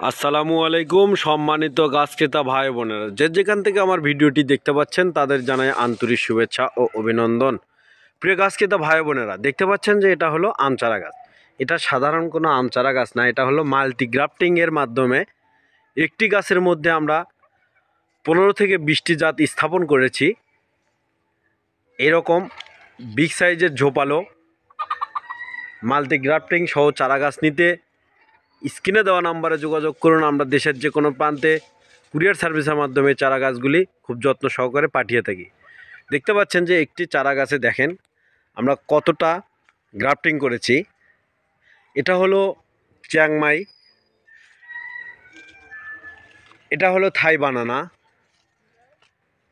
আসসালামু আলাইকুম সম্মানিত গাছ ক্রেতা ভাই বোনেরা, যে যেখান থেকে আমার ভিডিওটি দেখতে পাচ্ছেন তাদের জানাই আন্তরিক শুভেচ্ছা ও অভিনন্দন। প্রিয় গাছ ক্রেতা ভাই বোনেরা, দেখতে পাচ্ছেন যে এটা হলো আম চারা গাছ। এটা সাধারণ কোনো আম চারা গাছ না, এটা হলো মাল্টিগ্রাফটিংয়ের মাধ্যমে একটি গাছের মধ্যে আমরা 15 থেকে 20টি জাত স্থাপন করেছি। এরকম বিগ সাইজের ঝোপালো মাল্টিগ্রাফটিং সহ চারা গাছ নিতে স্ক্রিনে দেওয়া নাম্বারে যোগাযোগ করুন। আমরা দেশের যে কোনো প্রান্তে কুরিয়ার সার্ভিসের মাধ্যমে চারা গাছগুলি খুব যত্ন সহকারে পাঠিয়ে থাকি। দেখতে পাচ্ছেন যে একটি চারা গাছে দেখেন আমরা কতটা গ্রাফটিং করেছি। এটা হলো চিয়াংমাই, এটা হলো থাই বানানা,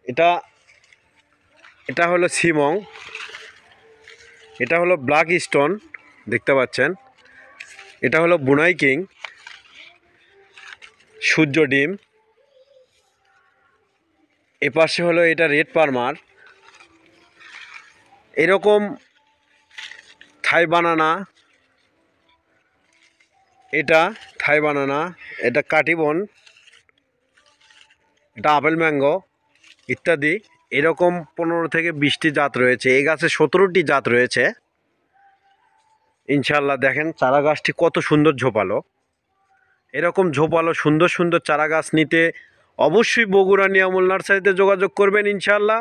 এটা এটা হলো সিমং, এটা হলো ব্ল্যাক স্টোন দেখতে পাচ্ছেন, এটা হলো বুনাই কিং, সূর্য ডিম, এপাশে হলো এটা রেড পারমার। এরকম থাই বানানা, এটা থাই বানানা, এটা কাটিবন, এটা আপেল ম্যাঙ্গো ইত্যাদি। এরকম 15 থেকে 20টি জাত রয়েছে। এই গাছে 17টি জাত রয়েছে ইনশাল্লাহ। দেখেন চারা গাছটি কত সুন্দর ঝোপালো। এরকম ঝোপালো সুন্দর সুন্দর চারা গাছ নিতে অবশ্যই বগুড়া নিয়ামুল নার্সারিতে যোগাযোগ করবেন ইনশাল্লাহ।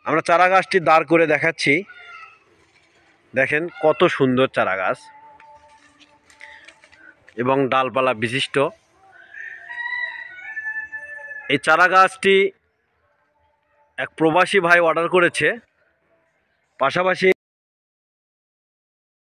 আমরা চারা গাছটি দাঁড় করে দেখাচ্ছি, দেখেন কত সুন্দর চারা গাছ এবং ডালপালা বিশিষ্ট। এই চারা গাছটি এক প্রবাসী ভাই অর্ডার করেছে, পাশাপাশি